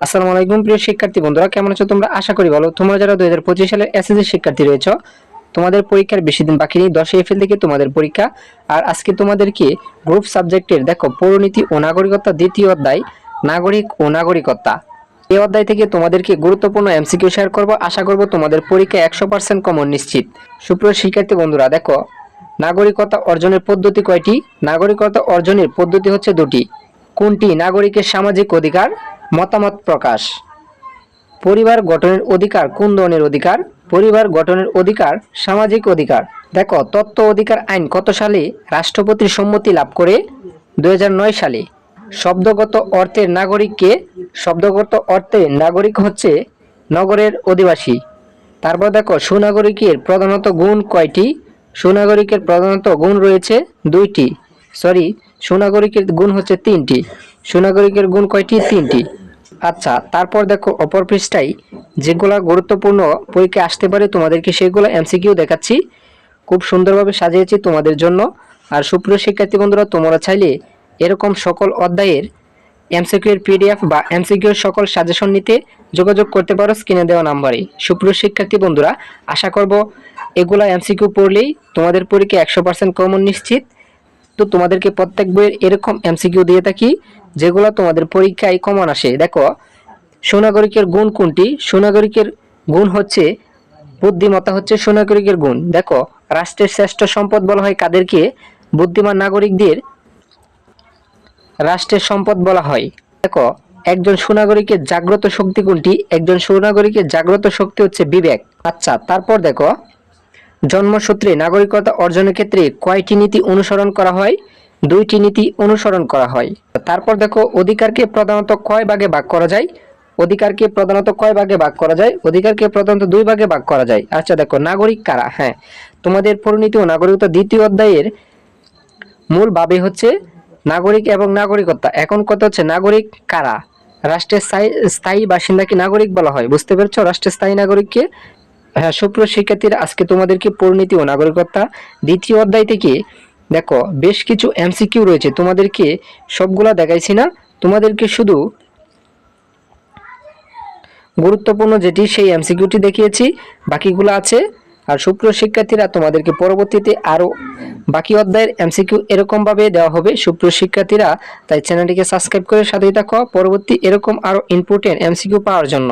আসসালামু আলাইকুম প্রিয় শিক্ষার্থী বন্ধুরা, কেমন আছো তোমরা? আশা করি ভালো। তোমরা যারা 2025 সালের এসএসসি শিক্ষার্থী রয়েছে, তোমাদের পরীক্ষার বেশি দিন বাকি নেই। 10 এপ্রিল থেকে তোমাদের পরীক্ষা। আর আজকে তোমাদেরকে গ্রুপ সাবজেক্টের দেখো পৌরনীতি ও নাগরিকতা দ্বিতীয় অধ্যায় নাগরিক ও নাগরিকতা, এই অধ্যায় থেকে তোমাদেরকে গুরুত্বপূর্ণ এমসিকিউ শেয়ার করব। আশা করব তোমাদের পরীক্ষা 100% কমন নিশ্চিত। সুপ্রিয় শিক্ষার্থী বন্ধুরা, দেখো নাগরিকতা অর্জনের পদ্ধতি কয়টি? নাগরিকতা অর্জনের পদ্ধতি হচ্ছে দুটি। কোনটি? নাগরিকের সামাজিক অধিকার, মতামত প্রকাশ। পরিবার গঠনের অধিকার কোন ধরনের অধিকার? পরিবার গঠনের অধিকার সামাজিক অধিকার। দেখো তথ্য অধিকার আইন কত সালে রাষ্ট্রপতির সম্মতি লাভ করে? 2009 সালে। শব্দগত অর্থের নাগরিককে? শব্দগত অর্থে নাগরিক হচ্ছে নগরের অধিবাসী। তারপর দেখো সুনাগরিকের প্রধানত গুণ কয়টি? সুনাগরিকের প্রধানত গুণ রয়েছে দুইটি। সুনাগরিকের গুণ হচ্ছে তিনটি। সুনাগরিকের গুণ কয়টি? তিনটি। আচ্ছা, তারপর দেখো অপর পৃষ্ঠায় যেগুলা গুরুত্বপূর্ণ পরীক্ষায় আসতে পারে তোমাদেরকে সেগুলো এমসিকিউ দেখাচ্ছি। খুব সুন্দরভাবে সাজিয়েছি তোমাদের জন্য। আর সুপ্রিয় শিক্ষার্থী বন্ধুরা, তোমরা চাইলে এরকম সকল অধ্যায়ের এমসিকিউ এর পিডিএফ বা এমসিকিউ এর সকল সাজেশন নিতে যোগাযোগ করতে পারো স্ক্রিনে দেওয়া নাম্বারে। সুপ্রিয় শিক্ষার্থী বন্ধুরা, আশা করব এগুলা এমসিকিউ পড়লেই তোমাদের পরীক্ষা 100% কমন নিশ্চিত। তো তোমাদেরকে প্রত্যেক বইয়ের এরকম এমসিকিউ দিয়ে থাকি যেগুলো তোমাদের পরীক্ষায় কমন আসে। দেখো সুনাগরিকের গুণ কোনটি? সুনাগরিকের গুণ হচ্ছে বুদ্ধিমত্তা হচ্ছে সুনাগরিকের গুণ। দেখো রাষ্ট্রের শ্রেষ্ঠ সম্পদ বলা হয় কাদেরকে? বুদ্ধিমান নাগরিকদের রাষ্ট্রের সম্পদ বলা হয়। দেখো একজন সুনাগরিকের জাগ্রত শক্তি কোনটি? একজন সুনাগরিকের জাগ্রত শক্তি হচ্ছে বিবেক। আচ্ছা, তারপর দেখো জন্মসূত্রে নাগরিকতা অর্জনের ক্ষেত্রে কয়টি নীতি অনুসরণ করা হয়? দুইটি নীতি অনুসরণ করা হয়। তারপর দেখো অধিকারকে প্রধানত কয় ভাগে ভাগ করা যায়? অধিকারকে প্রধানত কয় ভাগে ভাগ করা যায়? অধিকারকে প্রধানত দুই ভাগে ভাগ করা যায়। আচ্ছা দেখো নাগরিক কারা? হ্যাঁ, তোমাদের পরিণতি ও নাগরিকতা দ্বিতীয় অধ্যায়ের মূল ভাবে হচ্ছে নাগরিক এবং নাগরিকতা। এখন কথা হচ্ছে নাগরিক কারা? রাষ্ট্রের স্থায়ী বাসিন্দাকে নাগরিক বলা হয়। বুঝতে পেরেছো? রাষ্ট্রের স্থায়ী নাগরিককে। হ্যাঁ সুপ্রিয় শিক্ষার্থীরা, আজকে তোমাদেরকে পরিণতি ও নাগরিকতা দ্বিতীয় অধ্যায় থেকে দেখো বেশ কিছু এমসিকিউ রয়েছে। তোমাদেরকে সবগুলা দেখাইছি না, তোমাদেরকে শুধু গুরুত্বপূর্ণ যেটি সেই এমসিকিউটি দেখিয়েছি, বাকিগুলো আছে। আর সুপ্রিয় শিক্ষার্থীরা, তোমাদেরকে পরবর্তীতে আরও বাকি অধ্যায়ের এমসিকিউ এরকমভাবে দেওয়া হবে। সুপ্রিয় শিক্ষার্থীরা, তাই চ্যানেলটিকে সাবস্ক্রাইব করে সাথেই থাকো পরবর্তী এরকম আরও ইম্পর্টেন্ট এমসিকিউ পাওয়ার জন্য।